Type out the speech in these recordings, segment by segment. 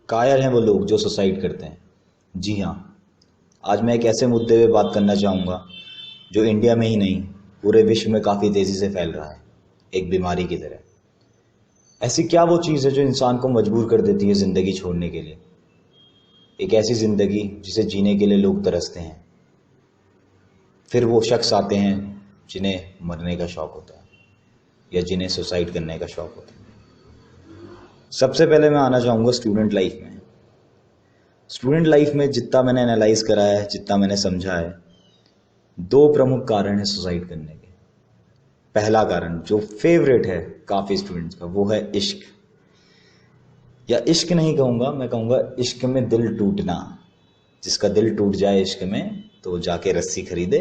कायर हैं वो लोग जो सुसाइड करते हैं। जी हाँ, आज मैं एक ऐसे मुद्दे पे बात करना चाहूँगा जो इंडिया में ही नहीं पूरे विश्व में काफ़ी तेज़ी से फैल रहा है, एक बीमारी की तरह। ऐसी क्या वो चीज़ है जो इंसान को मजबूर कर देती है ज़िंदगी छोड़ने के लिए, एक ऐसी ज़िंदगी जिसे जीने के लिए लोग तरसते हैं। फिर वो शख्स आते हैं जिन्हें मरने का शौक़ होता है या जिन्हें सुसाइड करने का शौक़ होता है। सबसे पहले मैं आना चाहूँगा स्टूडेंट लाइफ में। स्टूडेंट लाइफ में जितना मैंने एनालाइज करा है, जितना मैंने समझा है, दो प्रमुख कारण है सुसाइड करने के। पहला कारण जो फेवरेट है काफ़ी स्टूडेंट्स का, वो है इश्क, या इश्क नहीं कहूँगा, मैं कहूँगा इश्क में दिल टूटना। जिसका दिल टूट जाए इश्क में तो वो जाके रस्सी खरीदे,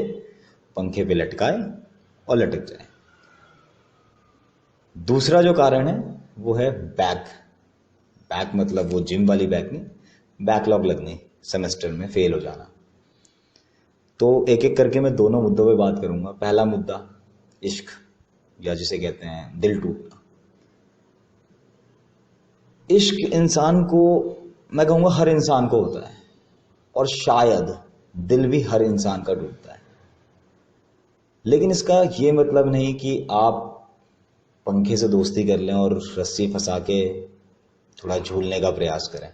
पंखे पे लटकाए और लटक जाए। दूसरा जो कारण है वो है बैक मतलब वो जिम वाली बैक नहीं, बैकलॉग लगने, सेमेस्टर में फेल हो जाना। तो एक एक करके मैं दोनों मुद्दों पे बात करूंगा। पहला मुद्दा इश्क, या जिसे कहते हैं दिल टूटना। इश्क इंसान को, मैं कहूँगा हर इंसान को होता है, और शायद दिल भी हर इंसान का टूटता है। लेकिन इसका ये मतलब नहीं कि आप पंखे से दोस्ती कर लें और रस्सी फंसा के थोड़ा झूलने का प्रयास करें।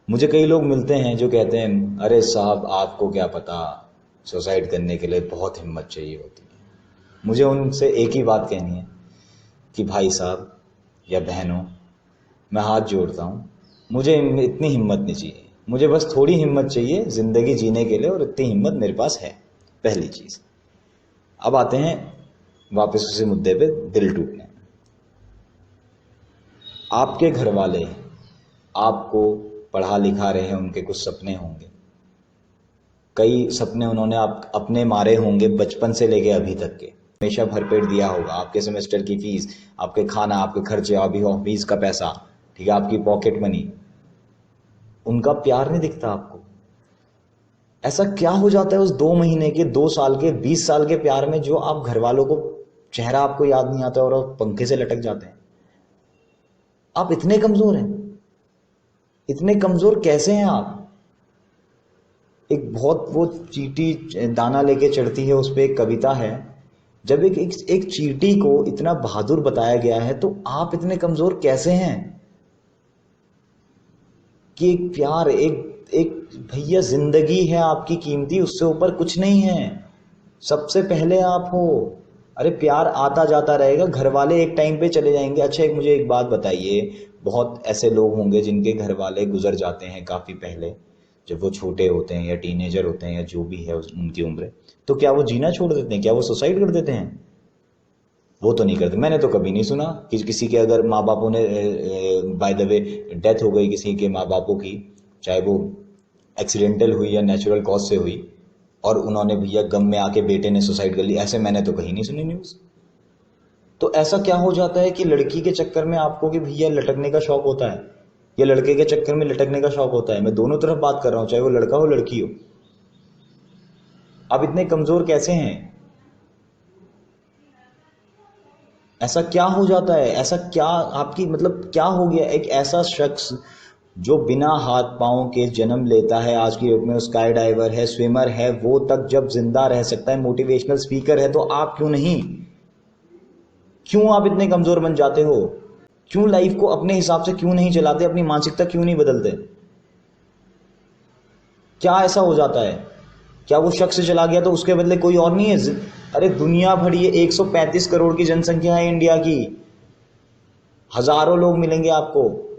मुझे कई लोग मिलते हैं जो कहते हैं, अरे साहब आपको क्या पता, सुसाइड करने के लिए बहुत हिम्मत चाहिए होती है। मुझे उनसे एक ही बात कहनी है कि भाई साहब या बहनों, मैं हाथ जोड़ता हूँ, मुझे इतनी हिम्मत नहीं चाहिए। मुझे बस थोड़ी हिम्मत चाहिए ज़िंदगी जीने के लिए, और इतनी हिम्मत मेरे पास है। पहली चीज़। अब आते हैं वापस उसी मुद्दे पे, दिल टूटने। आपके घर वाले आपको पढ़ा लिखा रहे हैं, उनके कुछ सपने होंगे, कई सपने उन्होंने आप अपने मारे होंगे बचपन से लेके अभी तक के। हमेशा भरपेट दिया होगा, आपके सेमेस्टर की फीस, आपके खाना, आपके खर्चे, अभी ऑफिस का पैसा, ठीक है, आपकी पॉकेट मनी। उनका प्यार नहीं दिखता आपको। ऐसा क्या हो जाता है उस 2 महीने के, 2 साल के, 20 साल के प्यार में, जो आप घर वालों को चेहरा आपको याद नहीं आता और आप पंखे से लटक जाते हैं। आप इतने कमजोर हैं, इतने कमजोर कैसे हैं आप? एक बहुत वो चींटी दाना लेके चढ़ती है, उस पर एक कविता है। जब एक चींटी को इतना बहादुर बताया गया है, तो आप इतने कमजोर कैसे हैं कि एक प्यार, एक भैया जिंदगी है आपकी कीमती, उससे ऊपर कुछ नहीं है। सबसे पहले आप हो। अरे प्यार आता जाता रहेगा, घर वाले एक टाइम पे चले जाएंगे। अच्छा मुझे एक बात बताइए, बहुत ऐसे लोग होंगे जिनके घर वाले गुजर जाते हैं काफ़ी पहले, जब वो छोटे होते हैं या टीनेजर होते हैं या जो भी है उनकी उम्र, तो क्या वो जीना छोड़ देते हैं? क्या वो सुसाइड कर देते हैं? वो तो नहीं करते। मैंने तो कभी नहीं सुना कि किसी के अगर माँ बापों ने, बाय द वे, डेथ हो गई किसी के माँ बापों की, चाहे वो एक्सीडेंटल हुई या नेचुरल कॉज से हुई, और उन्होंने भैया गम में आके बेटे ने सुसाइड कर ली, ऐसे मैंने तो कहीं नहीं सुनी न्यूज़। तो ऐसा क्या हो जाता है कि लड़की के चक्कर में आपको कि भैया लटकने का शौक होता है, या लड़के के चक्कर में लटकने का शौक होता है? मैं दोनों तरफ बात कर रहा हूं, चाहे वो लड़का हो लड़की हो। आप इतने कमजोर कैसे हैं? ऐसा क्या हो जाता है? ऐसा क्या आपकी, मतलब क्या हो गया? एक ऐसा शख्स जो बिना हाथ पांव के जन्म लेता है आज की डेट में, स्काई डाइवर है, स्विमर है, वो तक जब जिंदा रह सकता है, मोटिवेशनल स्पीकर है, तो आप क्यों नहीं? क्यों आप इतने कमजोर बन जाते हो? क्यों लाइफ को अपने हिसाब से क्यों नहीं चलाते? अपनी मानसिकता क्यों नहीं बदलते? क्या ऐसा हो जाता है? क्या वो शख्स चला गया तो उसके बदले कोई और नहीं है? अरे दुनिया भर, ये 135 करोड़ की जनसंख्या है इंडिया की। हजारों लोग मिलेंगे आपको,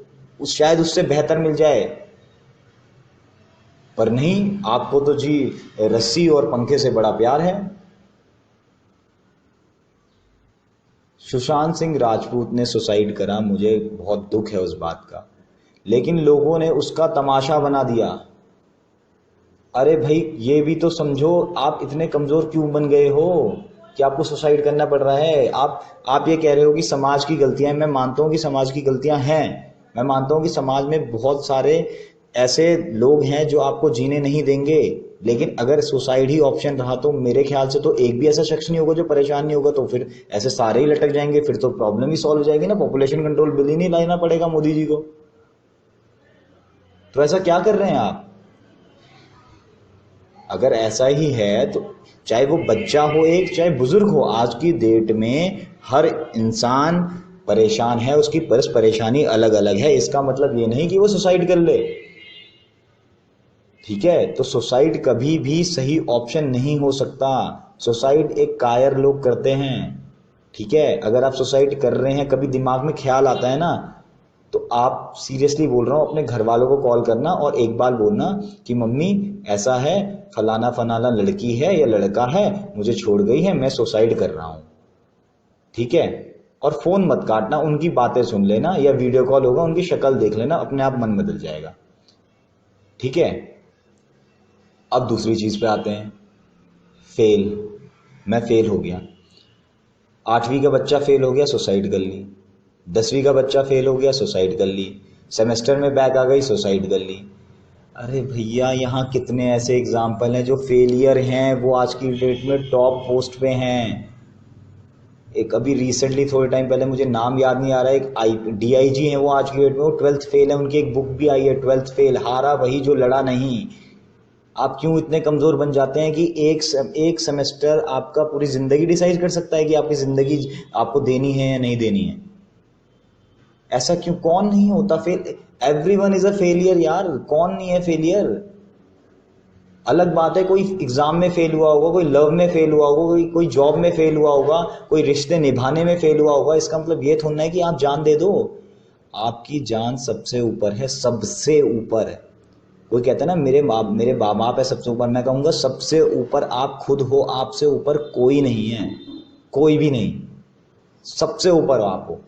शायद उससे बेहतर मिल जाए, पर नहीं, आपको तो जी रस्सी और पंखे से बड़ा प्यार है। सुशांत सिंह राजपूत ने सुसाइड करा, मुझे बहुत दुख है उस बात का, लेकिन लोगों ने उसका तमाशा बना दिया। अरे भाई ये भी तो समझो, आप इतने कमजोर क्यों बन गए हो कि आपको सुसाइड करना पड़ रहा है? आप ये कह रहे हो कि समाज की गलतियां हैं। मैं मानता हूं कि समाज की गलतियां हैं, मैं मानता हूं कि समाज में बहुत सारे ऐसे लोग हैं जो आपको जीने नहीं देंगे, लेकिन अगर सुसाइड ही ऑप्शन रहा तो मेरे ख्याल से तो एक भी ऐसा शख्स नहीं होगा जो परेशान नहीं होगा। तो फिर ऐसे सारे ही लटक जाएंगे, फिर तो प्रॉब्लम ही सॉल्व हो जाएगी ना। पॉपुलेशन कंट्रोल बिल ही नहीं लाना पड़ेगा मोदी जी को। तो ऐसा क्या कर रहे हैं आप? अगर ऐसा ही है तो चाहे वो बच्चा हो एक, चाहे बुजुर्ग हो, आज की डेट में हर इंसान परेशान है, उसकी परेशानी अलग अलग है। इसका मतलब ये नहीं कि वो सुसाइड कर ले, ठीक है? तो सुसाइड कभी भी सही ऑप्शन नहीं हो सकता। सुसाइड एक कायर लोग करते हैं, ठीक है? अगर आप सुसाइड कर रहे हैं, कभी दिमाग में ख्याल आता है ना, तो आप सीरियसली बोल रहा हूँ, अपने घर वालों को कॉल करना और एक बार बोलना कि मम्मी ऐसा है, फलाना फलाना लड़की है या लड़का है, मुझे छोड़ गई है, मैं सुसाइड कर रहा हूँ, ठीक है? और फोन मत काटना, उनकी बातें सुन लेना या वीडियो कॉल होगा, उनकी शक्ल देख लेना, अपने आप मन बदल जाएगा, ठीक है? अब दूसरी चीज पे आते हैं, फेल। मैं फेल हो गया, 8वीं का बच्चा फेल हो गया, सुसाइड कर ली। 10वीं का बच्चा फेल हो गया, सुसाइड कर ली। सेमेस्टर में बैक आ गई, सुसाइड कर ली। अरे भैया, यहाँ कितने ऐसे एग्जाम्पल हैं जो फेलियर हैं, वो आज की डेट में टॉप पोस्ट पे हैं। एक अभी रिसेंटली थोड़े टाइम पहले, मुझे नाम याद नहीं आ रहा है, एक DIG है वो आज की डेट में, वो 12th फेल है, उनकी एक बुक भी आई है, 12th फेल, हारा वही जो लड़ा नहीं। आप क्यों इतने कमज़ोर बन जाते हैं कि एक सेमेस्टर आपका पूरी ज़िंदगी डिसाइड कर सकता है कि आपकी ज़िंदगी आपको देनी है या नहीं देनी है? ऐसा क्यों? कौन नहीं होता fail? Everyone is a failure यार, कौन नहीं है फेलियर? अलग बात है कोई एग्जाम में फेल हुआ होगा, कोई लव में फेल हुआ होगा, कोई जॉब में फेल हुआ होगा, कोई रिश्ते निभाने में फेल हुआ होगा। इसका मतलब ये थोड़ा है कि आप जान दे दो। आपकी जान सबसे ऊपर है, सबसे ऊपर है। कोई कहता है ना मेरे माँ बाप है सबसे ऊपर, मैं कहूँगा सबसे ऊपर आप खुद हो, आपसे ऊपर कोई नहीं है, कोई भी नहीं, सबसे ऊपर हो आप हो।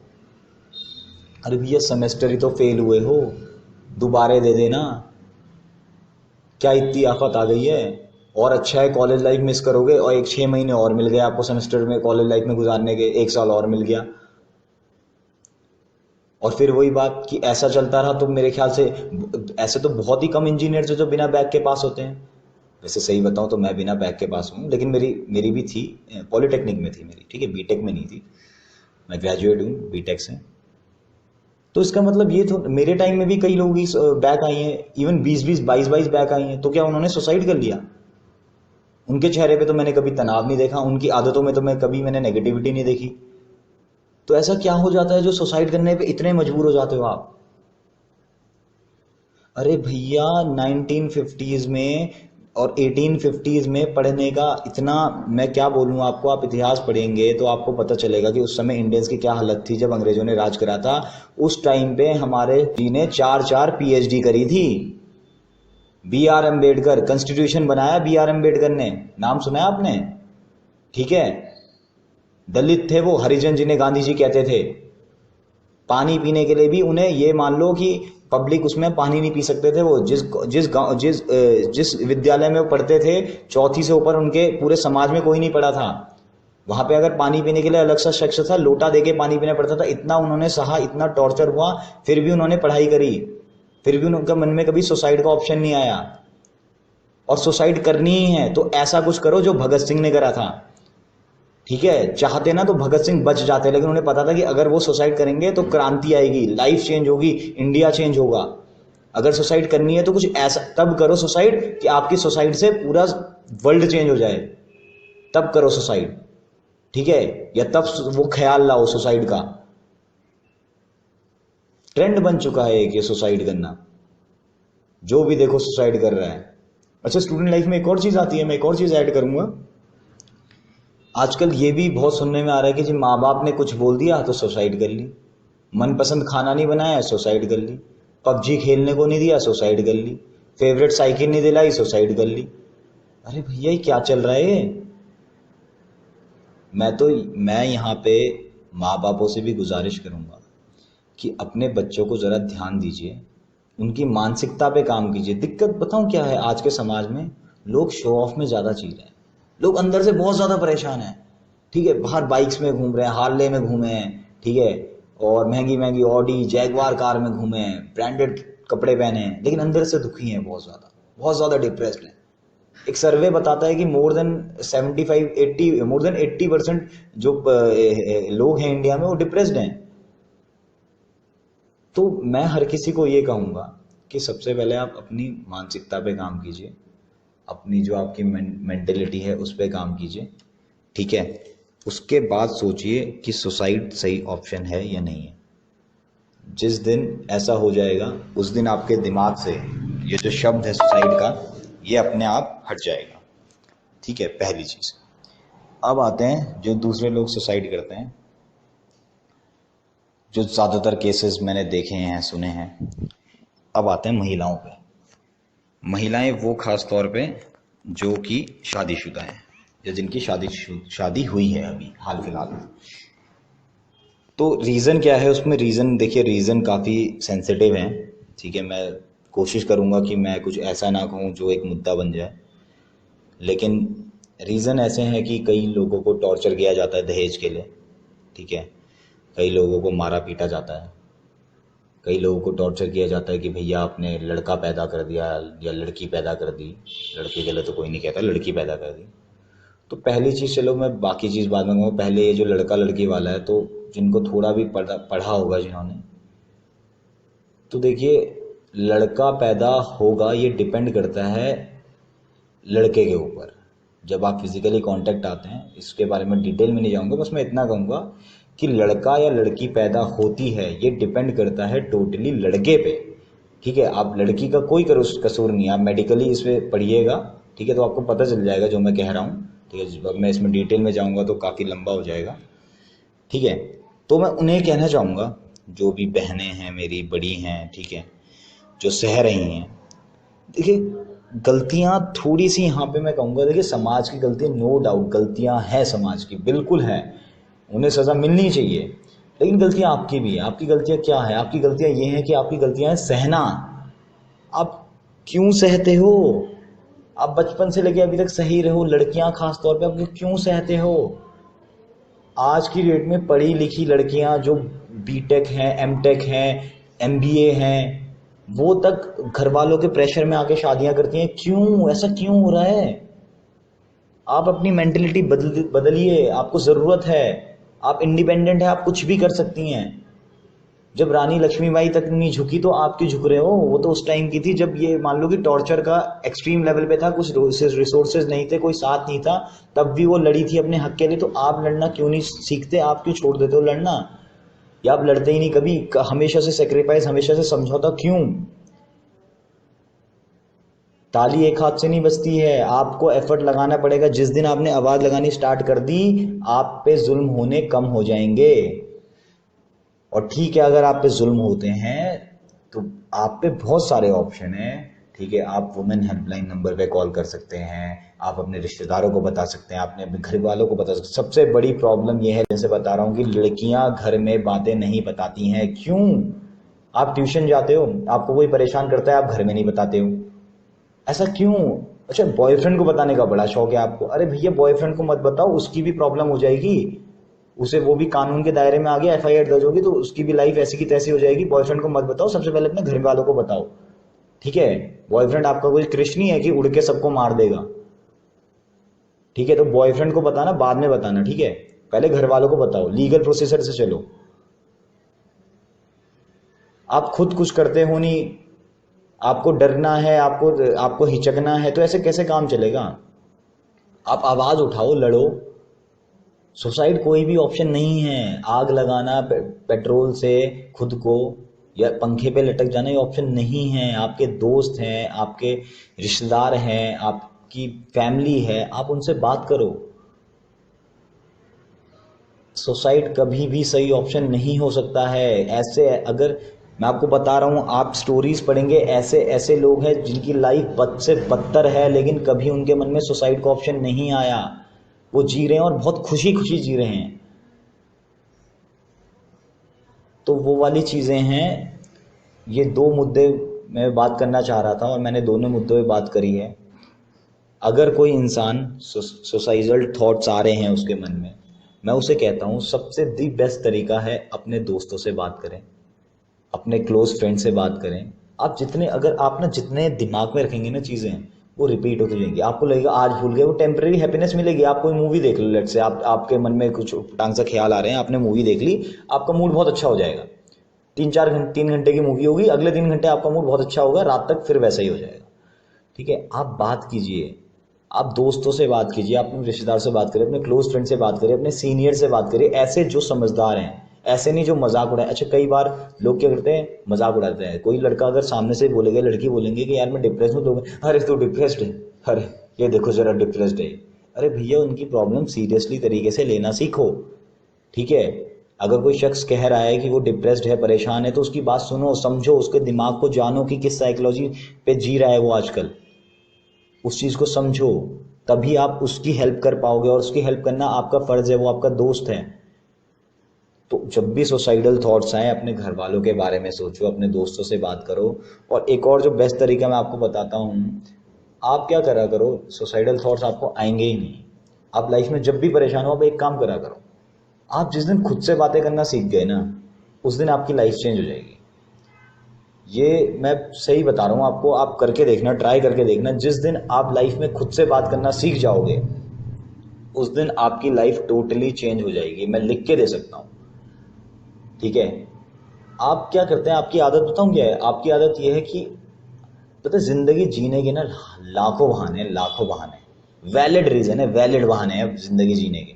अरे भैया, सेमेस्टर ही तो फेल हुए हो, दोबारे दे देना, क्या इतनी आफत आ गई है? और अच्छा है कॉलेज लाइफ मिस करोगे और एक 6 महीने और मिल गए आपको सेमेस्टर में कॉलेज लाइफ में गुजारने के, 1 साल और मिल गया। और फिर वही बात कि ऐसा चलता रहा तो मेरे ख्याल से ऐसे तो बहुत ही कम इंजीनियर्स जो बिना बैक के पास होते हैं। वैसे सही बताऊं तो मैं बिना बैक के पास हूँ, लेकिन मेरी भी थी, पॉलिटेक्निक में थी मेरी, ठीक है, बीटेक में नहीं थी। मैं ग्रेजुएट हूँ बीटेक से। तो इसका मतलब ये तो मेरे टाइम में भी कई लोग बैक आई हैं, इवन 20-20 22-22 बैक आई हैं, तो क्या उन्होंने सुसाइड कर लिया? उनके चेहरे पे तो मैंने कभी तनाव नहीं देखा, उनकी आदतों में तो मैंने नेगेटिविटी नहीं देखी। तो ऐसा क्या हो जाता है जो सुसाइड करने पे इतने मजबूर हो जाते हो आप? अरे भैया, 1950s में और 1850s में पढ़ने का इतना, मैं क्या बोलूँ आपको, आप इतिहास पढ़ेंगे तो आपको पता चलेगा कि उस समय इंडियंस की क्या हालत थी जब अंग्रेजों ने राज करा था। उस टाइम पे हमारे जी ने 4-4 PhD करी थी। BR अम्बेडकर, कॉन्स्टिट्यूशन बनाया BR अम्बेडकर ने, नाम सुना है आपने? ठीक है, दलित थे वो, हरिजन जिन्हें गांधी जी कहते थे। पानी पीने के लिए भी उन्हें, ये मान लो कि पब्लिक उसमें पानी नहीं पी सकते थे। वो जिस विद्यालय में वो पढ़ते थे, चौथी से ऊपर उनके पूरे समाज में कोई नहीं पढ़ा था। वहां पे अगर पानी पीने के लिए अलग सा शख्स था, लोटा देके पानी पीना पड़ता था। इतना उन्होंने सहा, इतना टॉर्चर हुआ, फिर भी उन्होंने पढ़ाई करी, फिर भी उनका मन में कभी सुसाइड का ऑप्शन नहीं आया। और सुसाइड करनी ही है तो ऐसा कुछ करो जो भगत सिंह ने करा था, ठीक है? चाहते ना तो भगत सिंह बच जाते, लेकिन उन्हें पता था कि अगर वो सुसाइड करेंगे तो क्रांति आएगी, लाइफ चेंज होगी, इंडिया चेंज होगा। अगर सुसाइड करनी है तो कुछ ऐसा तब करो सुसाइड कि आपकी सुसाइड से पूरा वर्ल्ड चेंज हो जाए, तब करो सुसाइड, ठीक है? या तब वो ख्याल लाओ सुसाइड का। ट्रेंड बन चुका है एक ये सुसाइड करना, जो भी देखो सुसाइड कर रहा है। अच्छा, स्टूडेंट लाइफ में एक और चीज आती है, मैं एक और चीज ऐड करूंगा। आजकल ये भी बहुत सुनने में आ रहा है कि जी माँ बाप ने कुछ बोल दिया तो सुसाइड कर ली, मनपसंद खाना नहीं बनाया सुसाइड कर ली, PUBG खेलने को नहीं दिया सुसाइड कर ली, फेवरेट साइकिल नहीं दिलाई सुसाइड कर ली। अरे भैया, ये क्या चल रहा है ये? मैं यहाँ पे माँ बापों से भी गुजारिश करूँगा कि अपने बच्चों को ज़रा ध्यान दीजिए, उनकी मानसिकता पे काम कीजिए। दिक्कत बताऊँ क्या है आज के समाज में? लोग शो ऑफ में ज़्यादा जी रहे हैं, लोग अंदर से बहुत ज़्यादा परेशान हैं, ठीक है? बाहर बाइक्स में घूम रहे हैं, हार्ले में घूमे हैं, ठीक है, और महंगी महंगी ऑडी जैगवार कार में घूमे हैं, ब्रांडेड कपड़े पहने हैं, लेकिन अंदर से दुखी हैं, बहुत ज़्यादा डिप्रेस्ड हैं। एक सर्वे बताता है कि मोर देन 80% जो लोग हैं इंडिया में वो डिप्रेस्ड हैं। तो मैं हर किसी को ये कहूँगा कि सबसे पहले आप अपनी मानसिकता पे काम कीजिए, अपनी जो आपकी मेंटेलिटी है उस पे काम कीजिए, ठीक है। उसके बाद सोचिए कि सुसाइड सही ऑप्शन है या नहीं है। जिस दिन ऐसा हो जाएगा उस दिन आपके दिमाग से ये जो शब्द है सुसाइड का, ये अपने आप हट जाएगा, ठीक है, पहली चीज़। अब आते हैं जो दूसरे लोग सुसाइड करते हैं, जो ज़्यादातर केसेस मैंने देखे हैं, सुने हैं। अब आते हैं महिलाओं पे। महिलाएं वो खास तौर पे जो कि शादीशुदा हैं या जिनकी शादी हुई है अभी हाल फिलहाल में। तो रीज़न क्या है उसमें? रीज़न देखिए, रीज़न काफ़ी सेंसिटिव हैं, ठीक है। मैं कोशिश करूँगा कि मैं कुछ ऐसा ना कहूँ जो एक मुद्दा बन जाए, लेकिन रीज़न ऐसे हैं कि कई लोगों को टॉर्चर किया जाता है दहेज के लिए, ठीक है। कई लोगों को मारा पीटा जाता है, कई लोगों को टॉर्चर किया जाता है कि भैया आपने लड़का पैदा कर दिया या लड़की पैदा कर दी, लड़के के लिए तो कोई नहीं कहता, लड़की पैदा कर दी। तो पहली चीज़, चलो मैं बाकी चीज़ बाद में कहूँगा, पहले ये जो लड़का लड़की वाला है, तो जिनको थोड़ा भी पढ़ा होगा जिन्होंने, तो देखिए लड़का पैदा होगा ये डिपेंड करता है लड़के के ऊपर। जब आप फिजिकली कांटेक्ट आते हैं, इसके बारे में डिटेल में नहीं जाऊंगा, बस मैं इतना कहूँगा कि लड़का या लड़की पैदा होती है ये डिपेंड करता है टोटली लड़के पे, ठीक है। आप लड़की का कोई कसूर नहीं है, आप मेडिकली इस पर पढ़िएगा, ठीक है, तो आपको पता चल जाएगा जो मैं कह रहा हूँ, ठीक है। जब मैं इसमें डिटेल में जाऊँगा तो काफ़ी लंबा हो जाएगा, ठीक है। तो मैं उन्हें कहना चाहूँगा, जो भी बहनें हैं मेरी बड़ी हैं, ठीक है, जो सह रही हैं, देखिए गलतियाँ थोड़ी सी यहाँ पे मैं कहूँगा, देखिए समाज की गलती, नो डाउट गलतियाँ हैं समाज की, बिल्कुल है, उन्हें सज़ा मिलनी चाहिए, लेकिन गलतियाँ आपकी भी है। आपकी गलतियाँ क्या है? आपकी गलतियाँ ये हैं कि आपकी गलतियाँ हैं सहना। आप क्यों सहते हो? आप बचपन से लेके अभी तक सही रहो, लड़कियाँ खास तौर पे, आप लोग क्यों सहते हो? आज की डेट में पढ़ी लिखी लड़कियां जो बीटेक हैं, एमटेक हैं, एमबीए हैं, वो तक घर वालों के प्रेशर में आके शादियां करती हैं। क्यों? ऐसा क्यों हो रहा है? आप अपनी मेंटेलिटी बदलिए, आपको ज़रूरत है, आप इंडिपेंडेंट है, आप कुछ भी कर सकती हैं। जब रानी लक्ष्मीबाई तक नहीं झुकी तो आप क्यों झुक रहे हो? वो तो उस टाइम की थी जब ये मान लो कि टॉर्चर का एक्सट्रीम लेवल पे था, कुछ रिसोर्सेज नहीं थे, कोई साथ नहीं था, तब भी वो लड़ी थी अपने हक के लिए। तो आप लड़ना क्यों नहीं सीखते? आप क्यों छोड़ देते हो लड़ना? या आप लड़ते ही नहीं कभी? हमेशा से सेक्रीफाइस, हमेशा से समझौता क्यों? ताली एक हाथ से नहीं बजती है, आपको एफर्ट लगाना पड़ेगा। जिस दिन आपने आवाज लगानी स्टार्ट कर दी, आप पे जुल्म होने कम हो जाएंगे। और ठीक है, अगर आप पे जुल्म होते हैं तो आप पे बहुत सारे ऑप्शन हैं, ठीक है। आप वुमेन हेल्पलाइन नंबर पे कॉल कर सकते हैं, आप अपने रिश्तेदारों को बता सकते हैं, आपने अपने घर वालों को बता सकते हैं। सबसे बड़ी प्रॉब्लम यह है, जैसे बता रहा हूँ, कि लड़कियां घर में बातें नहीं बताती हैं। क्यों? आप ट्यूशन जाते हो, आपको कोई परेशान करता है, आप घर में नहीं बताते हो, ऐसा क्यों? अच्छा, बॉयफ्रेंड को बताने का बड़ा शौक है आपको। अरे भैया, बॉयफ्रेंड को मत बताओ, उसकी भी प्रॉब्लम हो जाएगी, उसे वो भी कानून के दायरे में आ गया, एफआईआर दर्ज होगी तो उसकी भी लाइफ ऐसी की तैसी हो जाएगी। बॉयफ्रेंड को मत बताओ, सबसे पहले अपने घर वालों को बताओ, ठीक है। बॉयफ्रेंड आपका कोई कृष्ण नहीं है कि उड़ के सबको मार देगा, ठीक है। तो बॉयफ्रेंड को बताना बाद में बताना, ठीक है, पहले घर वालों को बताओ, लीगल प्रोसीजर से चलो। आप खुद कुछ करते हो नहीं, आपको डरना है, आपको हिचकना है, तो ऐसे कैसे काम चलेगा? आप आवाज उठाओ, लड़ो। सुसाइड कोई भी ऑप्शन नहीं है। आग लगाना पेट्रोल से खुद को या पंखे पे लटक जाना ये ऑप्शन नहीं है। आपके दोस्त हैं, आपके रिश्तेदार हैं, आपकी फैमिली है, आप उनसे बात करो। सुसाइड कभी भी सही ऑप्शन नहीं हो सकता है। ऐसे अगर मैं आपको बता रहा हूँ, आप स्टोरीज पढ़ेंगे, ऐसे ऐसे लोग हैं जिनकी लाइफ बद से बदतर है, लेकिन कभी उनके मन में सुसाइड का ऑप्शन नहीं आया। वो जी रहे हैं और बहुत खुशी खुशी जी रहे हैं। तो वो वाली चीज़ें हैं। ये दो मुद्दे मैं बात करना चाह रहा था और मैंने दोनों मुद्दों पे बात करी है। अगर कोई इंसान सुसाइडल थॉट्स आ रहे हैं उसके मन में, मैं उसे कहता हूँ सबसे दी बेस्ट तरीका है अपने दोस्तों से बात करें, अपने क्लोज फ्रेंड से बात करें। आप जितने, अगर आप ना जितने दिमाग में रखेंगे ना चीज़ें, वो रिपीट होती जाएंगी। आपको लगेगा आज भूल गए, वो टेम्परेरी हैप्पीनेस मिलेगी। आप कोई मूवी देख लो, लेट से आपके मन में कुछ टांग सा ख्याल आ रहे हैं, आपने मूवी देख ली, आपका मूड बहुत अच्छा हो जाएगा। तीन घंटे की मूवी होगी, अगले 3 घंटे आपका मूड बहुत अच्छा होगा, रात तक फिर वैसा ही हो जाएगा। ठीक है, आप बात कीजिए, आप दोस्तों से बात कीजिए, आप अपने रिश्तेदार से बात करिए, अपने क्लोज फ्रेंड से बात करिए, अपने सीनियर से बात करिए, ऐसे जो समझदार हैं, ऐसे नहीं जो मजाक उड़ाए। अच्छा, कई बार लोग क्या करते हैं, मजाक उड़ाते हैं। कोई लड़का अगर सामने से बोलेगा, लड़की बोलेंगे कि यार मैं डिप्रेस हूँ, तो अरे तू डिप्रेस्ड है, अरे ये देखो जरा डिप्रेस्ड है। अरे भैया, उनकी प्रॉब्लम सीरियसली तरीके से लेना सीखो। ठीक है, अगर कोई शख्स कह रहा है कि वो डिप्रेस्ड है, परेशान है, तो उसकी बात सुनो, समझो, उसके दिमाग को जानो कि किस साइकोलॉजी पे जी रहा है वो आजकल, उस चीज़ को समझो, तभी आप उसकी हेल्प कर पाओगे, और उसकी हेल्प करना आपका फ़र्ज़ है, वो आपका दोस्त है। तो जब भी सुसाइडल थॉट्स आए, अपने घर वालों के बारे में सोचो, अपने दोस्तों से बात करो। और एक और जो बेस्ट तरीका मैं आपको बताता हूँ, आप क्या करा करो, सुसाइडल थॉट्स आपको आएंगे ही नहीं। आप लाइफ में जब भी परेशान हो, आप एक काम करा करो, आप जिस दिन खुद से बातें करना सीख गए ना, उस दिन आपकी लाइफ चेंज हो जाएगी। ये मैं सही बता रहा हूँ आपको, आप करके देखना, ट्राई करके देखना। जिस दिन आप लाइफ में खुद से बात करना सीख जाओगे, उस दिन आपकी लाइफ टोटली चेंज हो जाएगी, मैं लिख के दे सकता हूँ। ठीक है, आप क्या करते हैं, आपकी आदत बताऊँ क्या है, आपकी आदत यह है कि पता है, जिंदगी जीने के ना लाखों बहाने हैं, लाखों बहाने, वैलिड रीजन है, वैलिड बहाने हैं जिंदगी जीने के।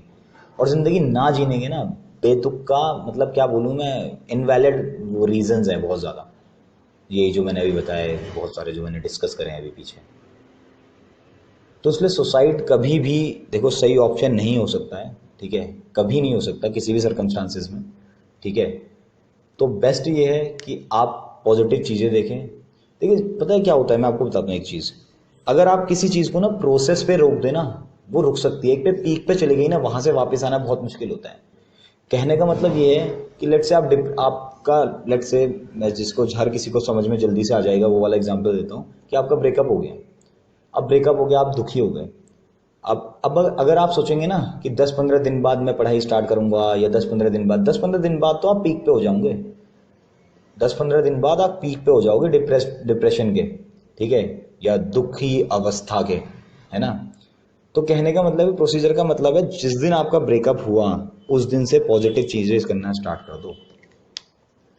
और जिंदगी ना जीने के ना बेतुका, मतलब क्या बोलूँ मैं, इनवैलिड वो रीजंस हैं बहुत ज़्यादा। ये जो मैंने अभी बताया, बहुत सारे जो मैंने डिस्कस करे हैं अभी पीछे। तो इसलिए सुसाइड कभी भी, देखो, सही ऑप्शन नहीं हो सकता है। ठीक है, कभी नहीं हो सकता किसी भी सर्कमस्टांसिस में। ठीक है, तो बेस्ट ये है कि आप पॉजिटिव चीज़ें देखें। देखिए, पता है क्या होता है, मैं आपको बताता हूँ एक चीज़। अगर आप किसी चीज़ को ना प्रोसेस पे रोक देना, वो रुक सकती है, एक पे पीक पे चली गई ना, वहाँ से वापस आना बहुत मुश्किल होता है। कहने का मतलब ये है कि लेट से आपका, लेट से, मैं जिसको हर किसी को समझ में जल्दी से आ जाएगा वो वाला एग्जांपल देता हूँ, कि आपका ब्रेकअप हो गया। अब ब्रेकअप हो गया, आप दुखी हो गए। अब अगर आप सोचेंगे ना कि 10-15 दिन बाद मैं पढ़ाई स्टार्ट करूंगा, या 10-15 दिन बाद, 10-15 दिन बाद तो आप पीक पे हो जाओगे। 10-15 दिन बाद आप पीक पे हो जाओगे डिप्रेशन के, ठीक है, या दुखी अवस्था के, है ना। तो कहने का मतलब है, प्रोसीजर का मतलब है, जिस दिन आपका ब्रेकअप हुआ उस दिन से पॉजिटिव चीजें करना स्टार्ट कर दो।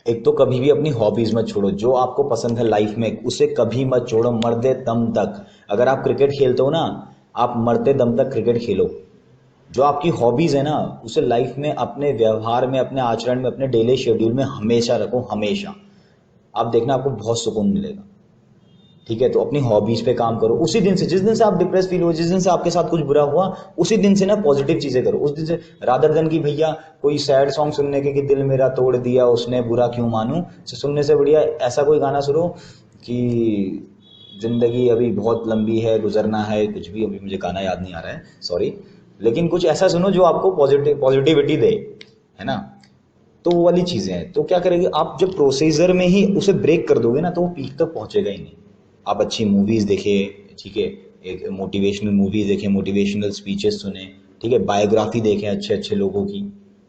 एक तो कभी भी अपनी हॉबीज मत छोड़ो, जो आपको पसंद है लाइफ में उसे कभी मत छोड़ो, मरते दम तक। अगर आप क्रिकेट खेलते हो ना, आप मरते दम तक क्रिकेट खेलो। जो आपकी हॉबीज है ना, उसे लाइफ में, अपने व्यवहार में, अपने आचरण में, अपने डेली शेड्यूल में हमेशा रखो, हमेशा। आप देखना, आपको बहुत सुकून मिलेगा। ठीक है, तो अपनी हॉबीज पे काम करो। उसी दिन से, जिस दिन से आप डिप्रेस फील हो, जिस दिन से आपके साथ कुछ बुरा हुआ, उसी दिन से ना पॉजिटिव चीजें करो, उस दिन से। रादर देन कि भैया कोई सैड सॉन्ग सुनने के कि दिल मेरा तोड़ दिया उसने, बुरा क्यों मानूं, से सुनने से बढ़िया ऐसा कोई गाना सुनो कि जिंदगी अभी बहुत लंबी है, गुजरना है, कुछ भी, अभी मुझे गाना याद नहीं आ रहा है, सॉरी। लेकिन कुछ ऐसा सुनो जो आपको पॉजिटिविटी दे, है ना। तो वो वाली चीजें हैं। तो क्या करेंगे आप, जब प्रोसीजर में ही उसे ब्रेक कर दोगे ना, तो वो पीक तक पहुंचेगा ही नहीं। आप अच्छी मूवीज देखिए, ठीक है, एक मोटिवेशनल मूवीज देखें, मोटिवेशनल स्पीचेस सुने, ठीक है, बायोग्राफी देखें अच्छे अच्छे लोगों की।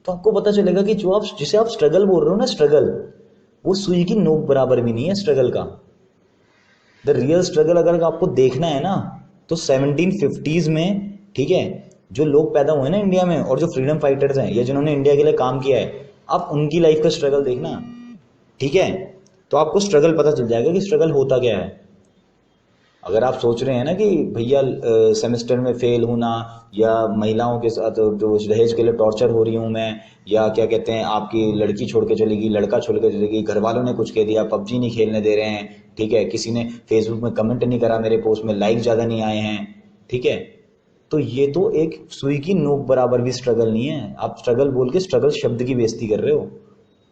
तो आपको पता चलेगा कि जो आप, जिसे आप स्ट्रगल बोल रहे हो ना, स्ट्रगल, वो सुई की नोक बराबर भी नहीं है स्ट्रगल का। द रियल स्ट्रगल अगर आपको देखना है ना, तो 1750s में, ठीक है, जो लोग पैदा हुए ना इंडिया में, और जो फ्रीडम फाइटर्स हैं, या जिन्होंने इंडिया के लिए काम किया है, आप उनकी लाइफ का स्ट्रगल देखना। ठीक है, तो आपको स्ट्रगल पता चल जाएगा कि स्ट्रगल होता क्या है। अगर आप सोच रहे हैं ना कि भैया सेमेस्टर में फेल होना, या महिलाओं के साथ जो दहेज के लिए टॉर्चर हो रही हूँ मैं, या क्या कहते हैं, आपकी लड़की छोड़ के चलेगी, लड़का छोड़ के चलेगी, घर वालों ने कुछ कह दिया, पबजी नहीं खेलने दे रहे हैं, ठीक है, किसी ने फेसबुक में कमेंट नहीं करा मेरे पोस्ट में, लाइक ज़्यादा नहीं आए हैं, ठीक है, तो ये तो एक सुई की नोक बराबर भी स्ट्रगल नहीं है। आप स्ट्रगल बोल के स्ट्रगल शब्द की बेइज्जती कर रहे हो।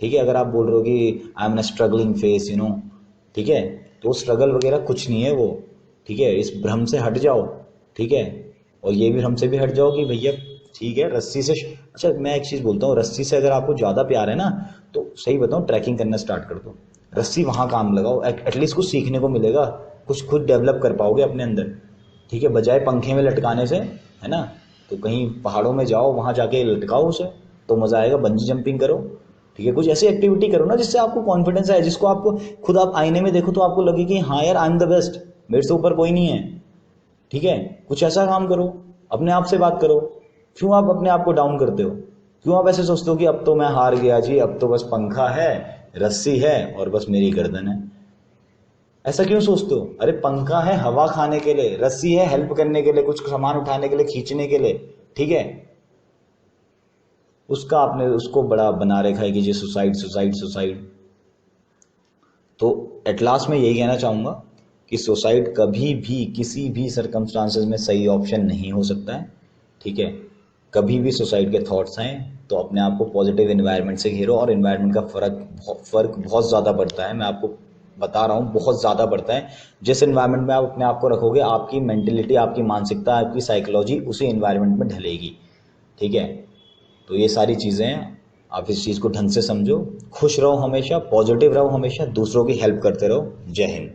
ठीक है, अगर आप बोल रहे हो कि आई एम न स्ट्रगलिंग फेस, यू नो, ठीक है, तो स्ट्रगल वगैरह कुछ नहीं है वो। ठीक है, इस भ्रम से हट जाओ। ठीक है, और ये भी भ्रम से भी हट जाओ कि भैया ठीक है, रस्सी से, अच्छा मैं एक चीज़ बोलता हूँ, रस्सी से अगर आपको ज़्यादा प्यार है ना, तो सही बताऊँ, ट्रैकिंग करना स्टार्ट कर दो। रस्सी वहाँ काम लगाओ, एटलीस्ट कुछ सीखने को मिलेगा, कुछ खुद डेवलप कर पाओगे अपने अंदर। ठीक है, बजाय पंखे में लटकाने से, है ना, तो कहीं पहाड़ों में जाओ, वहाँ जाके लटकाओ उसे, तो मज़ा आएगा। बंजी जंपिंग करो, ठीक है, कुछ ऐसी एक्टिविटी करो ना जिससे आपको कॉन्फिडेंस आए, जिसको आपको खुद, आप आईने में देखो तो आपको लगे कि हाँ यार, आई एम द बेस्ट, मेरे से ऊपर कोई नहीं है। ठीक है, कुछ ऐसा काम करो, अपने आप से बात करो। क्यों आप अपने आप को डाउन करते हो? क्यों आप ऐसे सोचते हो कि अब तो मैं हार गया जी, अब तो बस पंखा है, रस्सी है और बस मेरी गर्दन है। ऐसा क्यों सोचते हो? अरे पंखा है हवा खाने के लिए, रस्सी है हेल्प करने के लिए, कुछ सामान उठाने के लिए, खींचने के लिए, ठीक है। उसका आपने उसको बड़ा बना रखा है कि ये सुसाइड सुसाइड सुसाइड। तो एट लास्ट मैं यही कहना चाहूँगा कि सुसाइड कभी भी किसी भी सरकमस्टांसेस में सही ऑप्शन नहीं हो सकता है, ठीक है। कभी भी सुसाइड के थॉट्स आए तो अपने आप को पॉजिटिव इन्वायरमेंट से घेरो, और इन्वायरमेंट का फ़र्क बहुत ज़्यादा पड़ता है, मैं आपको बता रहा हूँ, बहुत ज़्यादा पड़ता है। जिस इन्वायरमेंट में आप अपने आप को रखोगे, आपकी मेंटेलिटी, आपकी मानसिकता, आपकी साइकोलॉजी उसी इन्वायरमेंट में ढलेगी, ठीक है। तो ये सारी चीज़ें हैं, आप इस चीज़ को ढंग से समझो, खुश रहो हमेशा, पॉजिटिव रहो हमेशा, दूसरों की हेल्प करते रहो। जय हिंद।